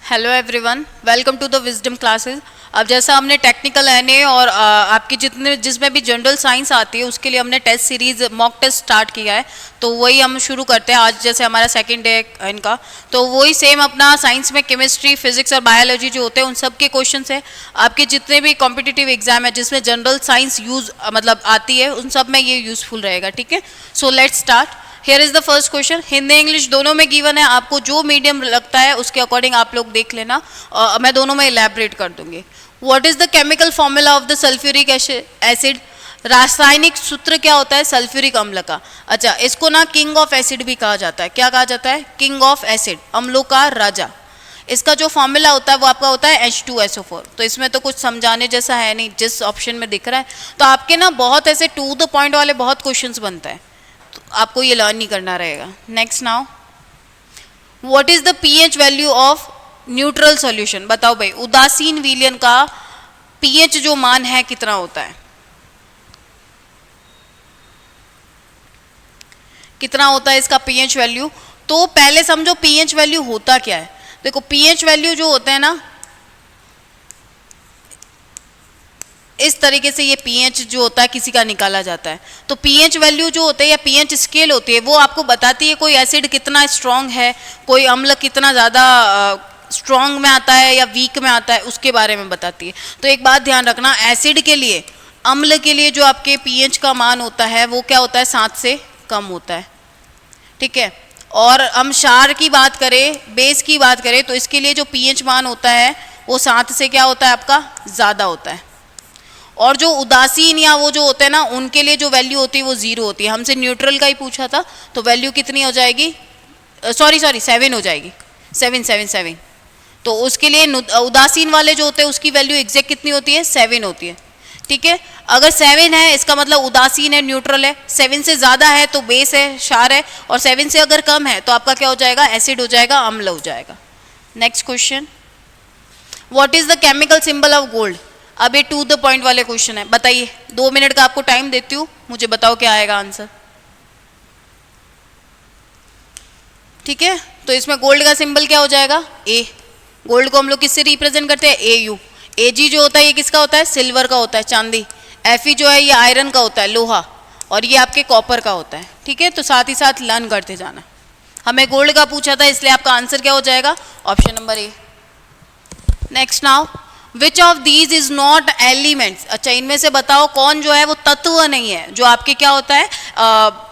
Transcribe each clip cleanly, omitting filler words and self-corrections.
Hello everyone, welcome to the wisdom classes. अब जैसा हमने टेक्निकल एनए और आपकी जिसमें भी जनरल साइंस आती है उसके लिए हमने test series mock test start किया है, तो वही हम शुरू करते हैं आज। जैसे हमारा सेकंड डे इनका, तो वही सेम अपना साइंस में केमिस्ट्री, फिजिक्स और बायोलॉजी जो होते हैं उन सब के क्वेश्चन है। आपके जितने भी कॉम्पिटिटिव एग्जाम है जिसमें जनरल साइंस यूज मतलब आती है उन सब में ये यूजफुल रहेगा। ठीक है, so let's start. Here is the first question, Hindi English दोनों में गिवन है, आपको जो मीडियम लगता है उसके अकॉर्डिंग आप लोग देख लेना। मैं दोनों में इलेबरेट कर दूंगी। What is the chemical formula of the sulphuric acid? रासायनिक सूत्र क्या होता है सल्फ्यूरिक अम्ल का? अच्छा, इसको ना किंग ऑफ एसिड भी कहा जाता है। क्या कहा जाता है? किंग ऑफ एसिड, अम्लों का राजा। इसका जो फॉर्मूला होता है वो आपका होता है H2SO4। तो इसमें तो कुछ समझाने जैसा है नहीं, जिस ऑप्शन में दिख रहा है। तो आपके ना बहुत ऐसे टू द पॉइंट वाले बहुत क्वेश्चंस बनते हैं, आपको ये लर्न नहीं करना रहेगा। Next now, what is the pH value of neutral solution? बताओ भाई, उदासीन विलयन का पीएच जो मान है कितना होता है? कितना होता है इसका पीएच वैल्यू? तो पहले समझो पीएच वैल्यू होता क्या है। देखो, पीएच वैल्यू जो होते हैं ना, इस तरीके से ये पीएच जो होता है किसी का निकाला जाता है। तो पीएच वैल्यू जो होते हैं या पीएच स्केल होती है वो आपको बताती है कोई एसिड कितना स्ट्रांग है, कोई अम्ल कितना ज़्यादा स्ट्रांग में आता है या वीक में आता है, उसके बारे में बताती है। तो एक बात ध्यान रखना, एसिड के लिए, अम्ल के लिए जो आपके पीएच का मान होता है वो क्या होता है? 7 से कम होता है। ठीक है, और हम क्षार की बात करें, बेस की बात करें, तो इसके लिए जो पीएच मान होता है वो 7 से क्या होता है आपका? ज़्यादा होता है। और जो उदासीन या वो जो होते हैं ना, उनके लिए जो वैल्यू होती है वो 0 होती है। हमसे न्यूट्रल का ही पूछा था, तो वैल्यू कितनी हो जाएगी? सॉरी 7 हो जाएगी, 7। तो उसके लिए उदासीन वाले जो होते हैं उसकी वैल्यू एग्जैक्ट कितनी होती है? 7 होती है। ठीक है, अगर 7 है इसका मतलब उदासीन है, न्यूट्रल है। 7 से ज़्यादा है तो बेस है, क्षार है। और 7 से अगर कम है तो आपका क्या हो जाएगा? एसिड हो जाएगा, अम्ल हो जाएगा। Next question, what is the chemical symbol of gold? अब ये टू द पॉइंट वाले क्वेश्चन है, बताइए। 2 मिनट का आपको टाइम देती हूँ, मुझे बताओ क्या आएगा आंसर। ठीक है, तो इसमें गोल्ड का सिंबल क्या हो जाएगा? ए। गोल्ड को हम लोग किससे रिप्रेजेंट करते हैं? AU। AG जो होता है ये किसका होता है? सिल्वर का होता है, चांदी। FE जो है ये आयरन का होता है, लोहा। और ये आपके कॉपर का होता है। ठीक है, तो साथ ही साथ लर्न करते जाना। हमें गोल्ड का पूछा था, इसलिए आपका आंसर क्या हो जाएगा? Option number A. Next now, which of these is not elements? अच्छा, इनमें से बताओ कौन जो है वो तत्व नहीं है, जो आपके क्या होता है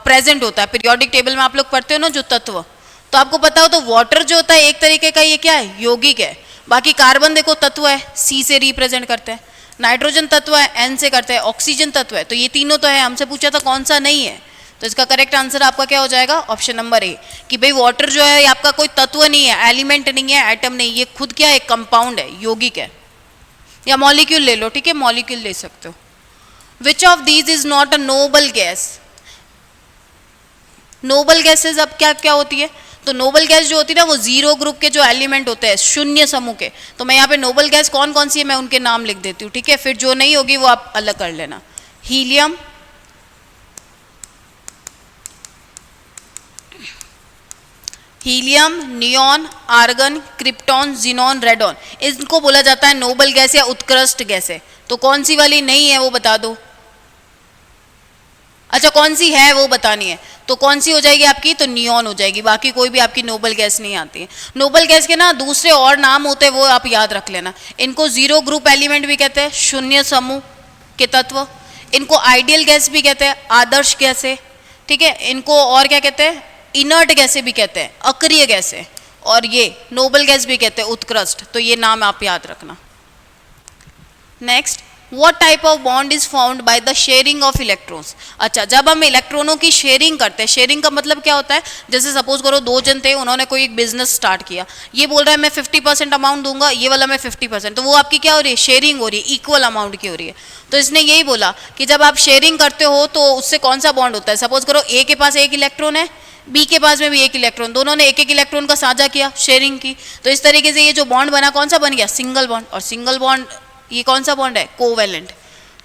प्रेजेंट होता है। पीरियोडिक टेबल में आप लोग पढ़ते हो ना जो तत्व, तो आपको पता हो तो वाटर जो होता है एक तरीके का ये क्या है? यौगिक है। बाकी कार्बन देखो तत्व है, C से रिप्रेजेंट करते हैं। नाइट्रोजन तत्व है, N से करते हैं। ऑक्सीजन तत्व है, तो ये तीनों तो है। हमसे पूछा था कौन सा नहीं है, तो इसका करेक्ट आंसर आपका क्या हो जाएगा? ऑप्शन नंबर ए, कि भाई वाटर जो है आपका कोई तत्व नहीं है, एलिमेंट नहीं है, एटम नहीं, ये खुद क्या है? कंपाउंड है, यौगिक है। या मॉलिक्यूल ले लो, ठीक है, मॉलिक्यूल ले सकते हो। विच of these is not a noble gas? Noble gases अब क्या क्या होती है? तो नोबल गैस जो होती है ना वो 0 ग्रुप के जो एलिमेंट होते हैं, शून्य समूह के। तो मैं यहाँ पे नोबल गैस कौन कौन सी है मैं उनके नाम लिख देती हूँ। ठीक है, फिर जो नहीं होगी वो आप अलग कर लेना। Helium, helium, neon, argon, krypton, xenon, radon, इनको बोला जाता है नोबल गैस या उत्कृष्ट गैस है। तो कौन सी वाली नहीं है वो बता दो। अच्छा, कौन सी है वो बतानी है, तो कौन सी हो जाएगी आपकी? तो नियॉन हो जाएगी। बाकी कोई भी आपकी नोबल गैस नहीं आती है। नोबल गैस के ना दूसरे और नाम होते हैं, वो आप याद रख लेना। इनको 0 ग्रुप एलिमेंट भी कहते हैं, शून्य समूह के तत्व। इनको आइडियल गैस भी कहते हैं, आदर्श गैसें। ठीक है, इनको और क्या कहते हैं? इनर्ट गैसें भी कहते हैं, अक्रिय गैसें। और ये नोबल गैस भी कहते हैं, उत्कृष्ट। तो ये नाम आप याद रखना। Next, What type of bond is found by the sharing of electrons? अच्छा, जब हम इलेक्ट्रॉनों की शेयरिंग करते हैं, शेयरिंग का मतलब क्या होता है? जैसे सपोज करो 2 जन थे, उन्होंने कोई एक बिजनेस स्टार्ट किया। ये बोल रहा है मैं 50% अमाउंट दूंगा, ये वाला मैं 50%, तो वो आपकी क्या हो रही है? शेयरिंग हो रही है, इक्वल अमाउंट की हो रही है। तो इसने यही बोला कि जब आप शेयरिंग करते हो तो उससे कौन सा बॉन्ड होता है? सपोज करो A के पास 1 इलेक्ट्रॉन है, B के पास में भी 1 इलेक्ट्रॉन, दोनों ने 1 इलेक्ट्रॉन का साझा किया, शेयरिंग की। तो इस तरीके से ये जो बॉन्ड बना कौन सा बन गया? Single bond. और सिंगल बॉन्ड ये कौन सा बॉन्ड है? कोवेलेंट।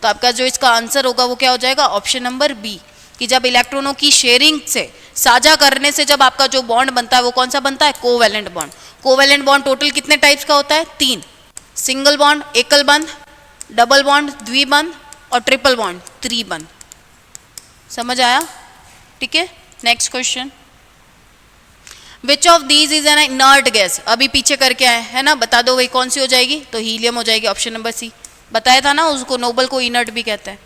तो आपका जो इसका आंसर होगा वो क्या हो जाएगा? ऑप्शन नंबर बी, कि जब इलेक्ट्रॉनों की शेयरिंग से, साझा करने से जब आपका जो बॉन्ड बनता है वो कौन सा बनता है? Covalent bond. Covalent bond total कितने टाइप्स का होता है? 3। सिंगल बॉन्ड एकल बंध, डबल बॉन्ड द्विबंध, और ट्रिपल बॉन्ड त्रिबंध। समझ आया? ठीक है, next question. Which of these is N inert gas? अभी पीछे करके आए है ना, बता दो भाई कौन सी हो जाएगी? तो हीलियम हो जाएगी, ऑप्शन नंबर सी। बताया था ना, उसको नोबल को इनर्ट भी कहते हैं।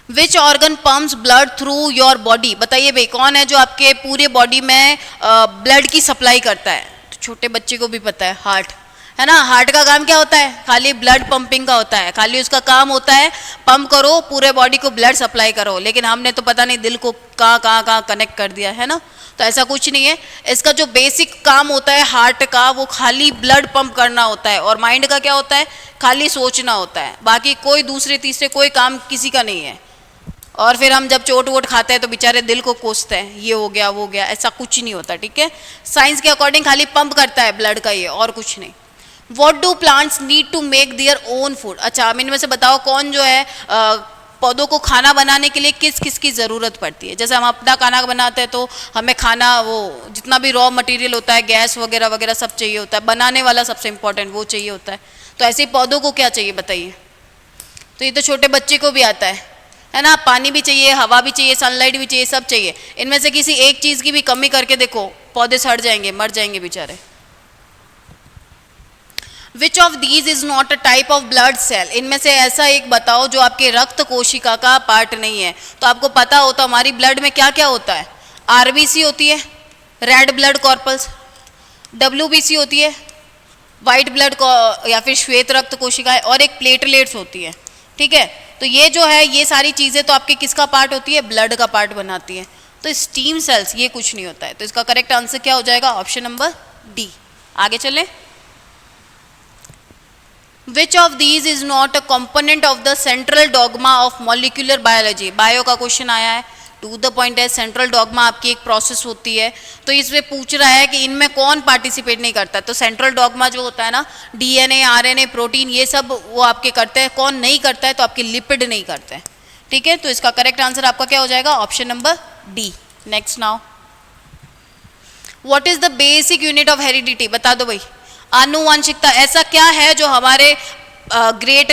Which organ pumps blood through your body? बताइए भाई कौन है जो आपके पूरे बॉडी में ब्लड की सप्लाई करता है? तो छोटे बच्चे को भी पता है, हार्ट है ना। हार्ट का काम क्या होता है? खाली ब्लड पंपिंग का होता है, खाली उसका काम होता है पंप करो, पूरे बॉडी को ब्लड सप्लाई करो। लेकिन हमने तो पता नहीं दिल को कहाँ कनेक्ट कर दिया है ना, तो ऐसा कुछ नहीं है। इसका जो बेसिक काम होता है हार्ट का, वो खाली ब्लड पंप करना होता है। और माइंड का क्या होता है? खाली सोचना होता है। बाकी कोई दूसरे तीसरे कोई काम किसी का नहीं है। और फिर हम जब चोट वोट खाते हैं तो बेचारे दिल को कोसते हैं, ये हो गया वो हो गया, ऐसा कुछ नहीं होता। ठीक है, साइंस के अकॉर्डिंग खाली पंप करता है ब्लड का ये, और कुछ नहीं। What do plants need to make their own food? अच्छा, अब इनमें से बताओ कौन जो है पौधों को खाना बनाने के लिए किस किस की ज़रूरत पड़ती है? जैसे हम अपना खाना बनाते हैं तो हमें खाना, वो जितना भी रॉ मटेरियल होता है, गैस वगैरह वगैरह सब चाहिए होता है, बनाने वाला सबसे इंपॉर्टेंट वो चाहिए होता है। तो ऐसे ही पौधों को क्या चाहिए बताइए? तो ये तो छोटे बच्चे को भी आता है ना, पानी भी चाहिए, हवा भी चाहिए, सनलाइट भी चाहिए, सब चाहिए। इनमें से किसी एक चीज़ की भी कमी करके देखो, पौधे सड़ जाएंगे, मर जाएंगे बेचारे। Which of these is not a type of blood cell? इनमें से ऐसा एक बताओ जो आपके रक्त कोशिका का पार्ट नहीं है। तो आपको पता होता हमारी ब्लड में क्या क्या होता है? आरबीसी होती है, रेड ब्लड कॉर्पल्स, डब्ल्यूबीसी होती है, वाइट ब्लड या फिर श्वेत रक्त कोशिकाएं, और एक प्लेटलेट्स होती है। ठीक है, तो ये जो है ये सारी चीज़ें तो आपके किसका पार्ट होती है? ब्लड का पार्ट बनाती है। तो स्टीम सेल्स ये कुछ नहीं होता है। तो इसका करेक्ट आंसर क्या हो जाएगा? Option number D. आगे चलें। Which of these is not a component of the central dogma of molecular biology? Bio का क्वेश्चन आया है, टू द पॉइंट है। सेंट्रल डॉगमा आपकी एक प्रोसेस होती है, तो इसमें पूछ रहा है कि इनमें कौन पार्टिसिपेट नहीं करता। तो सेंट्रल डॉगमा जो होता है ना, डीएनए, आरएनए, प्रोटीन, ये सब वो आपके करते हैं। कौन नहीं करता है? तो आपके लिपिड नहीं करते हैं। ठीक है, तो इसका करेक्ट आंसर आपका क्या हो जाएगा? Option number D. Next now, what is the basic unit of heredity? बता दो भाई। आनुवांशिकता ऐसा क्या है जो हमारे ग्रेट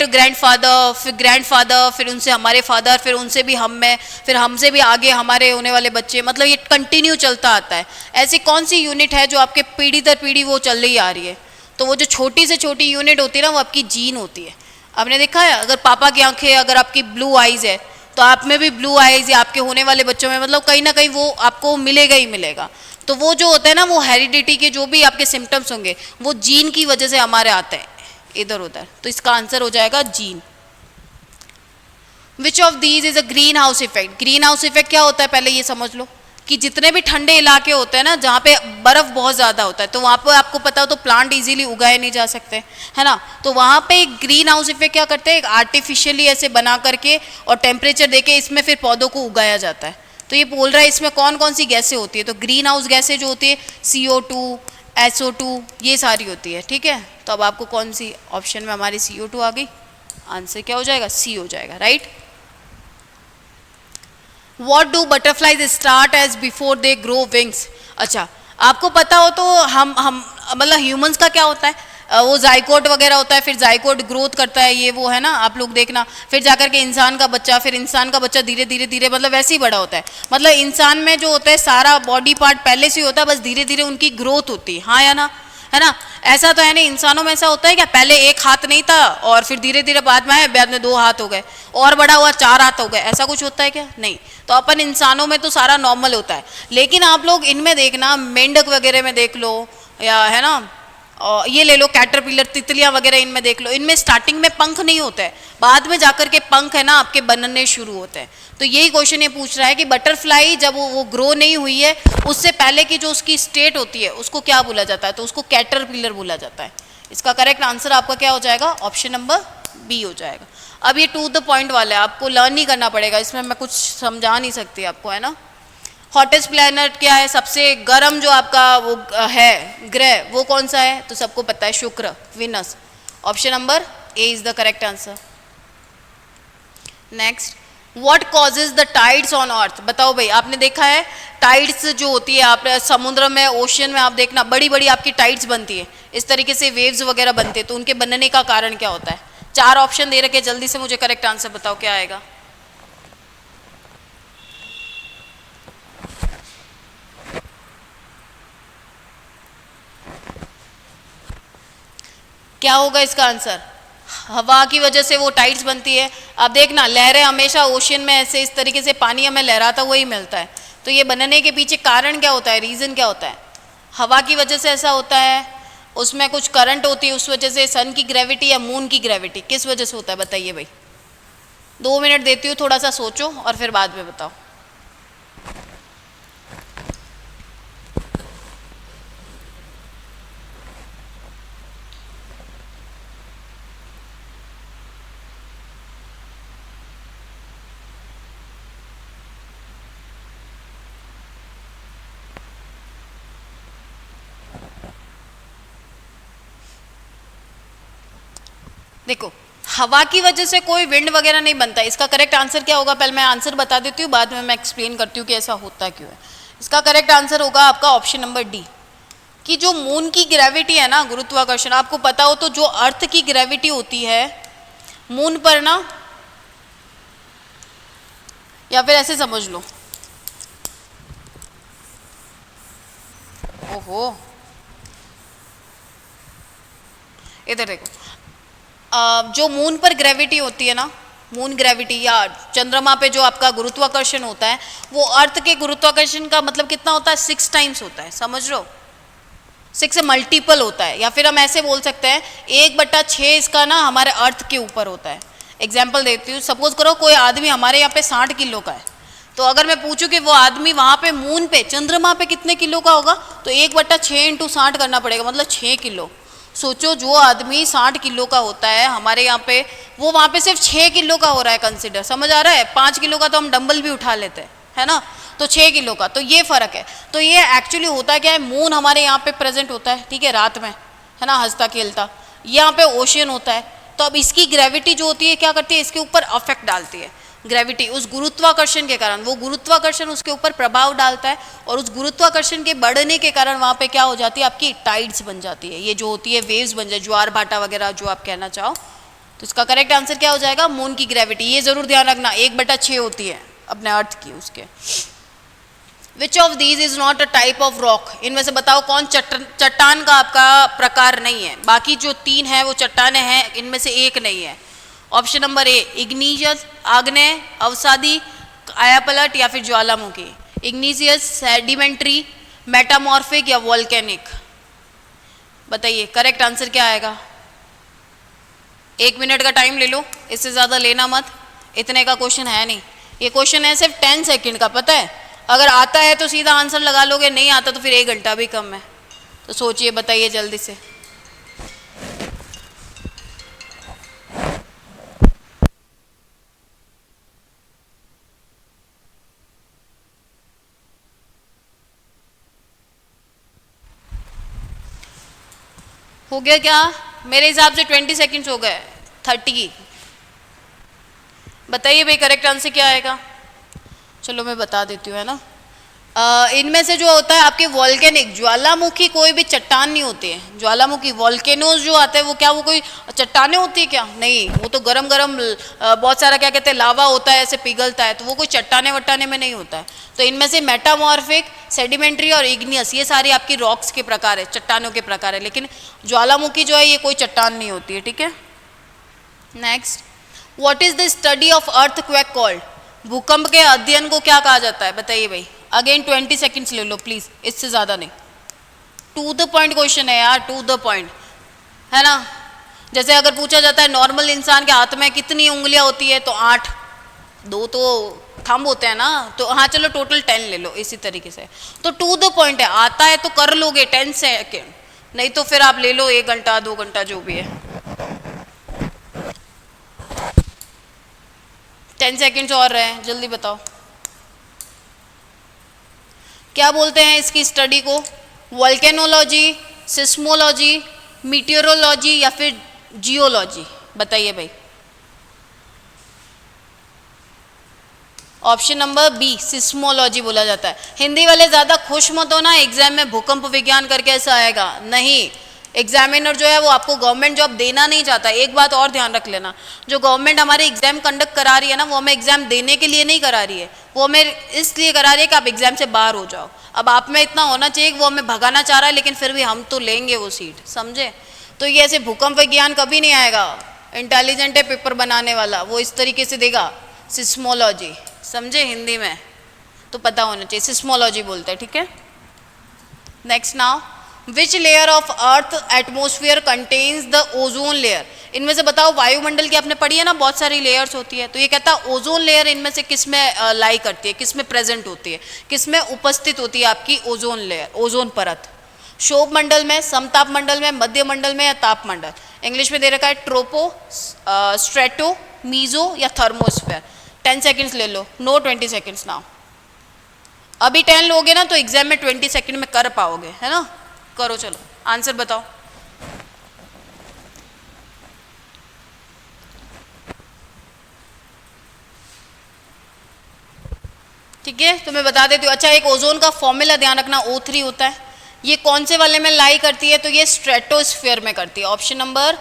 ग्रैंडफादर, फिर ग्रैंडफादर, फिर उनसे हमारे फादर, फिर उनसे भी हम में, फिर हमसे भी आगे हमारे होने वाले बच्चे, मतलब ये कंटिन्यू चलता आता है। ऐसी कौन सी यूनिट है जो आपके पीढ़ी दर पीढ़ी वो चल रही आ रही है? तो वो जो छोटी से छोटी यूनिट होती है ना, वो आपकी जीन होती है। आपने देखा है, अगर पापा की आंखें, अगर आपकी ब्लू आइज है तो आप में भी ब्लू आइज, या आपके होने वाले बच्चों में, मतलब कहीं ना कहीं वो आपको मिलेगा ही मिलेगा। तो वो जो होता है ना, वो हेरिडिटी के जो भी आपके सिम्टम्स होंगे वो जीन की वजह से हमारे आते हैं इधर उधर। तो इसका आंसर हो जाएगा gene. Which of these is a green house effect? Green house effect क्या होता है पहले ये समझ लो, कि जितने भी ठंडे इलाके होते हैं ना, जहाँ पे बर्फ बहुत ज़्यादा होता है, तो वहाँ पे आपको पता हो तो प्लांट इजीली उगाए नहीं जा सकते, है ना। तो वहाँ पे ग्रीन हाउस इफेक्ट क्या करते हैं, आर्टिफिशियली ऐसे बना करके और टेम्परेचर देके इसमें फिर पौधों को उगाया जाता है। तो ये बोल रहा है इसमें कौन कौन सी गैसें होती है? तो ग्रीन हाउस गैसें जो होती है CO2, SO2, ये सारी होती है। ठीक है, तो अब आपको कौन सी ऑप्शन में हमारी CO2 आ गई, आंसर क्या हो जाएगा? सी हो जाएगा, right. What do butterflies start as before they grow wings? अच्छा, आपको पता हो तो हम मतलब ह्यूमंस का क्या होता है, वो जाइकोट वगैरह होता है, फिर जाइकोट ग्रोथ करता है, ये वो है ना, आप लोग देखना, फिर जाकर के इंसान का बच्चा, फिर इंसान का बच्चा धीरे धीरे धीरे मतलब वैसे ही बड़ा होता है। मतलब इंसान में जो होता है सारा बॉडी पार्ट पहले से ही होता है, बस धीरे धीरे उनकी ग्रोथ होती है, हाँ या ना, है ना। ऐसा तो है नहीं, इंसानों में ऐसा होता है क्या पहले एक हाथ नहीं था और फिर धीरे धीरे बाद में आए, बाद में 2 हाथ हो गए, और बड़ा हुआ 4 हाथ हो गए, ऐसा कुछ होता है क्या? नहीं। तो अपन इंसानों में तो सारा नॉर्मल होता है, लेकिन आप लोग इनमें देखना, मेंढक वगैरह में देख लो, या है ना, और ये ले लो कैटरपिलर, तितलियां वगैरह, इनमें देख लो, इनमें स्टार्टिंग में पंख नहीं होते हैं, बाद में जाकर के पंख है ना आपके बनने शुरू होते हैं। तो यही क्वेश्चन ये पूछ रहा है कि बटरफ्लाई जब वो ग्रो नहीं हुई है, उससे पहले की जो उसकी स्टेट होती है उसको क्या बोला जाता है? तो उसको कैटरपिलर बोला जाता है। इसका करेक्ट आंसर आपका क्या हो जाएगा? ऑप्शन नंबर बी हो जाएगा। अब ये टू द पॉइंट वाला है, आपको लर्न नहीं करना पड़ेगा, इसमें मैं कुछ समझा नहीं सकती आपको, है ना। हॉटेस्ट प्लैनेट क्या है? सबसे गर्म जो आपका वो है ग्रह, वो कौन सा है? तो सबको पता है, शुक्र, Venus. Option number A is the correct answer. Next, what causes the tides on earth? बताओ भाई, आपने देखा है टाइड्स जो होती है, आप समुद्र में, ओशियन में आप देखना बड़ी बड़ी आपकी टाइड्स बनती है, इस तरीके से वेव्स वगैरह बनते हैं, तो उनके बनने का कारण क्या होता है? 4 ऑप्शन दे रखे, जल्दी से मुझे करेक्ट आंसर बताओ क्या आएगा। क्या होगा इसका आंसर? हवा की वजह से वो टाइड्स बनती है। अब देखना, लहरें हमेशा ओशियन में ऐसे इस तरीके से पानी हमें लहराता हुआ ही मिलता है, तो ये बनने के पीछे कारण क्या होता है, रीज़न क्या होता है? हवा की वजह से ऐसा होता है, उसमें कुछ करंट होती है उस वजह से, सन की ग्रेविटी या मून की ग्रेविटी, किस वजह से होता है बताइए भाई। 2 मिनट देती हूँ, थोड़ा सा सोचो और फिर बाद में बताओ। देखो, हवा की वजह से कोई विंड वगैरह नहीं बनता। इसका करेक्ट आंसर क्या होगा, पहले मैं आंसर बता देती हूँ, बाद में मैं एक्सप्लेन करती हूँ कि ऐसा होता क्यों है। इसका करेक्ट आंसर होगा आपका ऑप्शन नंबर डी, कि जो मून की ग्रेविटी है ना, गुरुत्वाकर्षण, आपको पता हो तो जो अर्थ की ग्रेविटी होती है मून पर ना, या फिर ऐसे समझ लो, ओहो इधर देखो, जो मून पर ग्रेविटी होती है ना, मून ग्रेविटी या चंद्रमा पे जो आपका गुरुत्वाकर्षण होता है, वो अर्थ के गुरुत्वाकर्षण का मतलब कितना होता है, 6 टाइम्स होता है, समझ रहे हो, 6 से मल्टीपल होता है। या फिर हम ऐसे बोल सकते हैं 1/6 इसका ना हमारे अर्थ के ऊपर होता है। एग्जाम्पल देती हूँ, सपोज करो कोई आदमी हमारे यहाँ पे 60 किलो का है, तो अगर मैं पूछूं कि वो आदमी वहाँ पे मून पे, चंद्रमा पे कितने किलो का होगा, तो 1/6 × 60 करना पड़ेगा, मतलब 6 किलो। सोचो, जो आदमी 60 किलो का होता है हमारे यहाँ पे, वो वहाँ पे सिर्फ 6 किलो का हो रहा है कंसिडर, समझ आ रहा है? 5 किलो का तो हम डंबल भी उठा लेते हैं, है ना, तो 6 किलो का, तो ये फर्क है। तो ये एक्चुअली होता क्या है, मून हमारे यहाँ पे प्रेजेंट होता है, ठीक है, रात में, है ना, हंसता खेलता, यहाँ पे ओशियन होता है, तो अब इसकी ग्रेविटी जो होती है क्या करती है, इसके ऊपर अफेक्ट डालती है। ग्रेविटी उस गुरुत्वाकर्षण के कारण, वो गुरुत्वाकर्षण उसके ऊपर प्रभाव डालता है, और उस गुरुत्वाकर्षण के बढ़ने के कारण वहाँ पे क्या हो जाती है, आपकी टाइड्स बन जाती है, ये जो होती है वेव्स बन जाए, ज्वार भाटा वगैरह जो आप कहना चाहो। तो इसका करेक्ट आंसर क्या हो जाएगा, मून की ग्रेविटी। ये जरूर ध्यान रखना, 1/6 होती है अपने अर्थ की उसके। विच of these is not a type of rock, इनमें से बताओ कौन चट्टान का आपका प्रकार नहीं है। बाकी जो 3 है वो चट्टाने हैं, इनमें से एक नहीं है। ऑप्शन नंबर ए, इग्निशियस, आग्नेय, अवसादी, कायापलट या फिर ज्वालामुखी। इग्निशियस, सेडिमेंट्री, मेटामॉर्फिक या वॉल्केनिक, बताइए करेक्ट आंसर क्या आएगा। 1 मिनट का टाइम ले लो, इससे ज़्यादा लेना मत, इतने का क्वेश्चन है नहीं, ये क्वेश्चन है सिर्फ 10 सेकेंड का, पता है। अगर आता है तो सीधा आंसर लगा लोगे, नहीं आता तो फिर 1 घंटा भी कम है। तो सोचिए, बताइए जल्दी से। हो गया क्या? मेरे हिसाब से 20 सेकेंड्स हो गए, 30। बताइए भाई करेक्ट आंसर क्या आएगा। चलो मैं बता देती हूँ, है ना। इनमें से जो होता है आपके वॉल्केनिक, ज्वालामुखी कोई भी चट्टान नहीं होती है। ज्वालामुखी, वॉल्केनोज जो आते हैं वो क्या, वो कोई चट्टानें होती है क्या? नहीं, वो तो गरम गरम बहुत सारा क्या कहते हैं लावा होता है, ऐसे पिघलता है, तो वो कोई चट्टाने वट्टाने में नहीं होता है। तो इनमें से मेटामॉर्फिक, सेडिमेंट्री और इग्नियस, ये सारी आपकी रॉक्स के प्रकार है, चट्टानों के प्रकार है, लेकिन ज्वालामुखी जो है ये कोई चट्टान नहीं होती है, ठीक है। Next, what is the study of earthquake called, भूकंप के अध्ययन को क्या कहा जाता है, बताइए भाई। अगेन 20 सेकेंड्स ले लो प्लीज, इससे ज्यादा नहीं। टू द पॉइंट क्वेश्चन है यार, टू द पॉइंट, है ना। जैसे अगर पूछा जाता है नॉर्मल इंसान के हाथ में कितनी उंगलियां होती है, तो 8, 2 तो थंब होते हैं ना, तो हाँ चलो टोटल 10 ले लो, इसी तरीके से। तो टू द पॉइंट है, आता है तो कर लोगे 10 सेकेंड, नहीं तो फिर आप ले लो 1 घंटा 2 घंटा जो भी है। 10 सेकेंड्स और रहे, जल्दी बताओ क्या बोलते हैं इसकी स्टडी को, वोल्केनोलॉजी, सिस्मोलॉजी, मीटियोरोलॉजी या फिर जियोलॉजी, बताइए भाई। ऑप्शन नंबर बी सिस्मोलॉजी बोला जाता है। हिंदी वाले ज़्यादा खुश मत हो ना, एग्जाम में भूकंप विज्ञान करके ऐसा आएगा नहीं। एग्जामिनर जो है वो आपको गवर्नमेंट जॉब देना नहीं चाहता। एक बात और ध्यान रख लेना, जो गवर्नमेंट हमारे एग्जाम कंडक्ट करा रही है ना, वो हमें एग्जाम देने के लिए नहीं करा रही है, वो हमें इसलिए करा रही है कि आप एग्जाम से बाहर हो जाओ। अब आप में इतना होना चाहिए कि वो हमें भगाना चाह रहा है, लेकिन फिर भी हम तो लेंगे वो सीट, समझे। तो ये ऐसे भूकंप विज्ञान कभी नहीं आएगा। इंटेलिजेंट है पेपर बनाने वाला, वो इस तरीके से देगा सिस्मोलॉजी, समझे, हिंदी में तो पता होना चाहिए, सिस्मोलॉजी बोलते हैं, ठीक है। Next now, which layer of earth atmosphere contains the ozone layer. इनमें से बताओ, वायुमंडल की आपने पढ़ी है ना, बहुत सारी लेयर्स होती है, तो ये कहता है ओजोन लेयर इनमें से किस में लाई करती है, किस में प्रेजेंट होती है, किस में उपस्थित होती है आपकी ओजोन लेयर, ओजोन परत। शोभ मंडल में, समताप मंडल में, मध्य मंडल में या ताप मंडल। इंग्लिश में दे रखा है ट्रोपो, स्ट्रेटो, मीजो या थर्मोस्फेयर। 10 सेकेंड्स ले लो, नो 20 सेकेंड्स नाउ। अभी 10 लोगे ना तो एग्जाम में 20 सेकेंड में कर पाओगे, है ना। करो, चलो आंसर बताओ। ठीक है, तो मैं बता देती हूँ। अच्छा, एक ओजोन का फॉर्मूला ध्यान रखना, O3 होता है। ये कौन से वाले में लाई करती है, तो ये स्ट्रेटोस्फीयर में करती है। Option number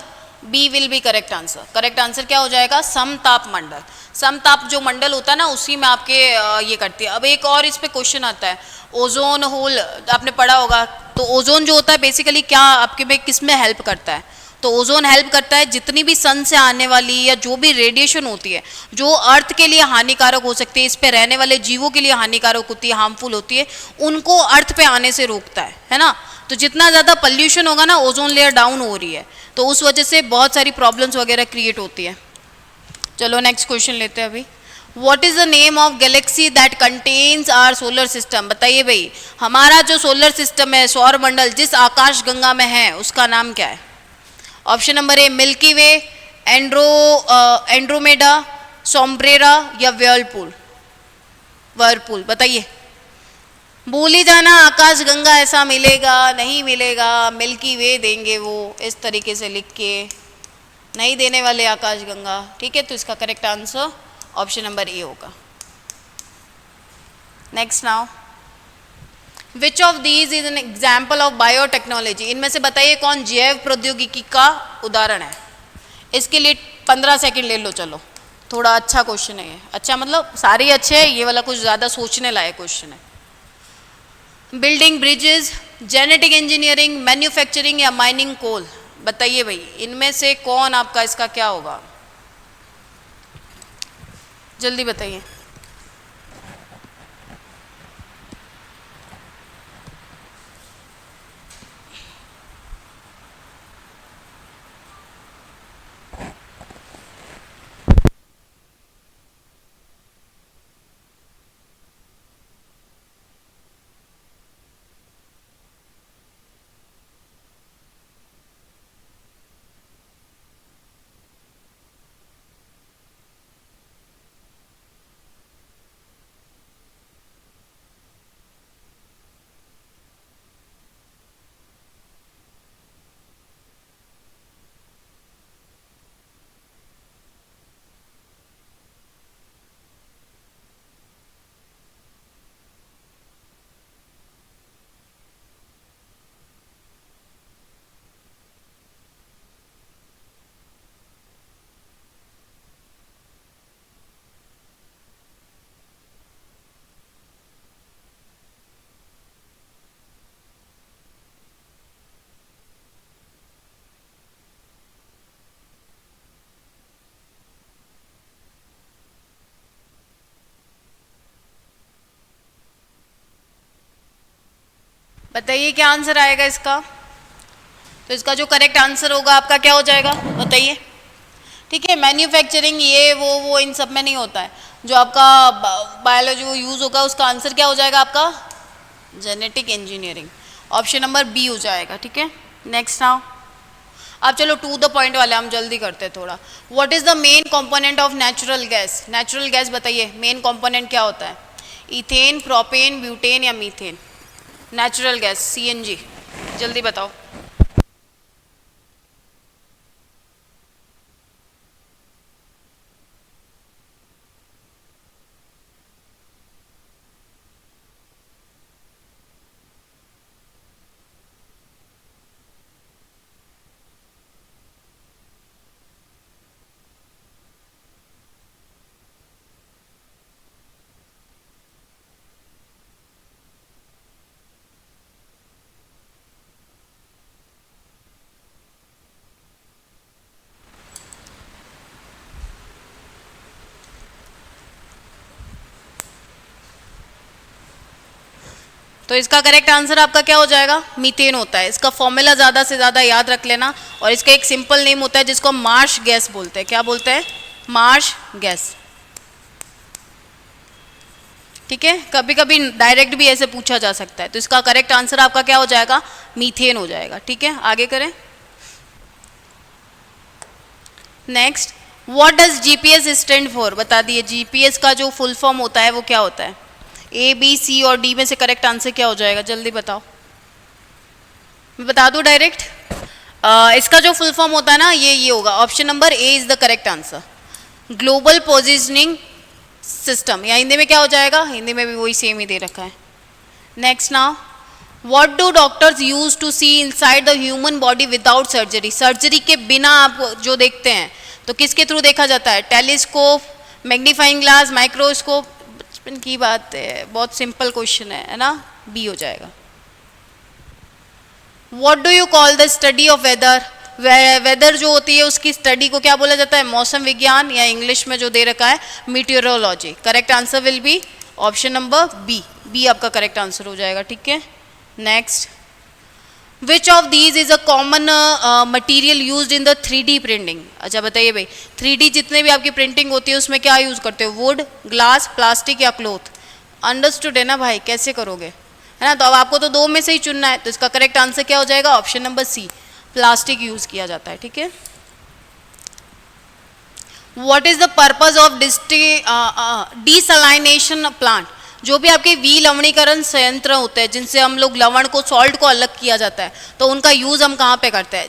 B will be correct answer. Correct answer क्या हो जाएगा, समताप मंडल। समताप जो मंडल होता है ना, उसी में आपके ये करती है। अब एक और इस पे क्वेश्चन आता है, ओजोन होल आपने पढ़ा होगा। तो ओजोन जो होता है बेसिकली क्या आपके में किस में हेल्प करता है, तो ओजोन हेल्प करता है जितनी भी सन से आने वाली या जो भी रेडिएशन होती है जो अर्थ के लिए हानिकारक हो सकती है, इस पे रहने वाले जीवों के लिए हानिकारक होती है, हार्मफुल होती है, उनको अर्थ पे आने से रोकता है ना। तो जितना ज़्यादा पॉल्यूशन होगा ना, ओजोन लेयर डाउन हो रही है, तो उस वजह से बहुत सारी प्रॉब्लम्स वगैरह क्रिएट होती है। चलो नेक्स्ट क्वेश्चन लेते हैं अभी। What is the name of galaxy that contains our solar system? बताइए भाई, हमारा जो सोलर सिस्टम है, सौर मंडल जिस आकाश गंगा में है, उसका नाम क्या है। Option number A Milky Way, Andromeda, Sombrero या व्हर्लपूल। व्हर्लपूल बताइए। भूल ही जाना, आकाश गंगा ऐसा मिलेगा नहीं मिलेगा, मिल्की वे देंगे वो इस तरीके से लिख के, नहीं देने वाले आकाश गंगा, ठीक है। तो इसका correct answer option number A होगा। Next now, which of these is an example of biotechnology. इनमें से बताइए कौन जैव प्रौद्योगिकी का उदाहरण है। इसके लिए 15 सेकंड ले लो, चलो थोड़ा अच्छा क्वेश्चन है ये। अच्छा मतलब सारे अच्छे हैं, ये वाला कुछ ज़्यादा सोचने लायक क्वेश्चन है। Building bridges, genetic engineering, manufacturing या माइनिंग कोल। बताइए भाई, इनमें से कौन आपका इसका क्या होगा, जल्दी बताइए। बताइए क्या आंसर आएगा इसका। तो इसका जो करेक्ट आंसर होगा आपका क्या हो जाएगा, बताइए। ठीक है, मैन्युफैक्चरिंग ये वो इन सब में नहीं होता है। जो आपका बायोलॉजी वो यूज़ होगा, उसका आंसर क्या हो जाएगा आपका, genetic engineering. Option number B हो जाएगा, ठीक है। नेक्स्ट नाउ, अब चलो टू द पॉइंट वाले हम जल्दी करते हैं थोड़ा। What is the main component of natural gas. Natural gas बताइए, मेन कंपोनेंट क्या होता है, इथेन, प्रोपेन, ब्यूटेन या मीथेन। नेचुरल गैस CNG, जल्दी बताओ। तो इसका करेक्ट आंसर आपका क्या हो जाएगा? मीथेन होता है। इसका फॉर्मूला ज़्यादा से ज़्यादा याद रख लेना, और इसका एक सिंपल नेम होता है जिसको हम मार्श गैस बोलते हैं। क्या बोलते हैं? Marsh gas. ठीक है, कभी कभी डायरेक्ट भी ऐसे पूछा जा सकता है। तो इसका करेक्ट आंसर आपका क्या हो जाएगा? मीथेन हो जाएगा। ठीक है, आगे करें। Next, what does GPS stand for? बता दिए। जीपीएस का जो फुल फॉर्म होता है वो क्या होता है? ए, बी, सी और डी में से करेक्ट आंसर क्या हो जाएगा? जल्दी बताओ। मैं बता दूं डायरेक्ट? इसका जो फुल फॉर्म होता है ना, ये होगा। Option number A is the correct answer, global positioning system. या हिंदी में क्या हो जाएगा? हिंदी में भी वही सेम ही दे रखा है। Next now, what do doctors use to see inside the human body without surgery? Surgery के बिना आप जो देखते हैं तो किसके थ्रू देखा जाता है? Telescope, magnifying glass, microscope. बचपन की बात है, बहुत सिंपल क्वेश्चन है ना? बी हो जाएगा। What do you call the study of weather? Weather जो होती है उसकी स्टडी को क्या बोला जाता है? मौसम विज्ञान, या इंग्लिश में जो दे रखा है meteorology. Correct answer will be option number B. B आपका करेक्ट आंसर हो जाएगा। ठीक है, next, which of these is a common material use in the 3D printing? अच्छा बताइए भाई, 3D जितने भी आपकी प्रिंटिंग होती है उसमें क्या यूज करते हो? वुड, ग्लास, प्लास्टिक या क्लोथ? अंडरस्टूड है ना भाई? कैसे करोगे, है ना? तो अब आपको तो दो में से ही चुनना है। तो इसका करेक्ट आंसर क्या हो जाएगा? Option number C, plastic use किया जाता है। ठीक है, what is the purpose of desalination plant? जो भी आपके विलवणीकरण संयंत्र होते हैं जिनसे हम लोग लवण को, सॉल्ट को अलग किया जाता है, तो उनका यूज़ हम कहाँ पे करते हैं?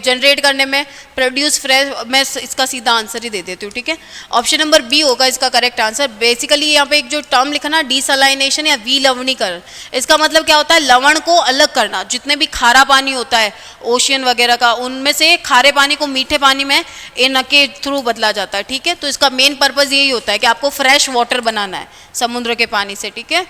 जनरेट करने में, प्रोड्यूस फ्रेश। मैं इसका सीधा आंसर ही दे देती हूँ। ठीक है, ऑप्शन नंबर बी होगा इसका करेक्ट आंसर। बेसिकली यहाँ पे एक जो टर्म लिखा ना, डिसलाइनेशन या विलवणीकरण, इसका मतलब क्या होता है? लवण को अलग करना। जितने भी खारा पानी होता है ओशियन वगैरह का, उनमें से खारे पानी को मीठे पानी में इनके थ्रू बदला जाता है। ठीक है, तो इसका मेन पर्पज यही होता है कि आपको फ्रेश वाटर बनाना है समुद्र के पानी से। ठीक है,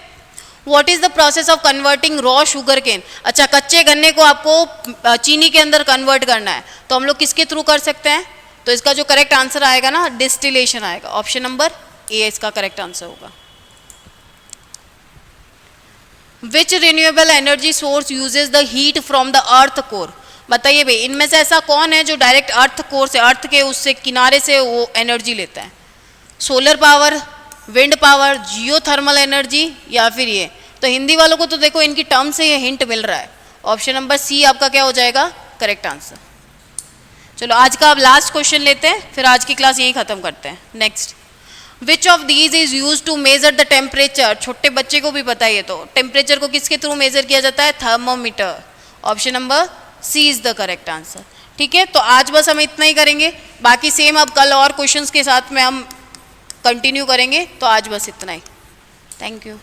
what is the process of converting raw sugar cane? अच्छा, कच्चे गन्ने को आपको चीनी के अंदर कन्वर्ट करना है, तो हम लोग किसके थ्रू कर सकते हैं? तो इसका जो करेक्ट आंसर आएगा ना, डिस्टिलेशन आएगा। ऑप्शन नंबर ए इसका करेक्ट आंसर होगा। Which renewable energy source uses the heat from the earth core? बताइए भाई, इनमें से ऐसा कौन है जो डायरेक्ट अर्थ कोर से, अर्थ के उससे किनारे से वो एनर्जी लेता है? Solar power, wind power, geothermal energy, या फिर ये? तो हिंदी वालों को तो देखो इनकी टर्म से ये हिंट मिल रहा है। ऑप्शन नंबर सी आपका क्या हो जाएगा? Correct answer. चलो आज का अब लास्ट क्वेश्चन लेते हैं, फिर आज की क्लास यहीं खत्म करते हैं। Next, which of these is use to measure the temperature? छोटे बच्चे को भी पता है ये तो। टेम्परेचर को किसके थ्रू मेजर किया जाता है? Thermometer. Option number C is the correct answer. ठीक है, तो आज बस हम इतना ही करेंगे, बाकी सेम अब कल और क्वेश्चंस के साथ में हम कंटिन्यू करेंगे। तो आज बस इतना ही। Thank you.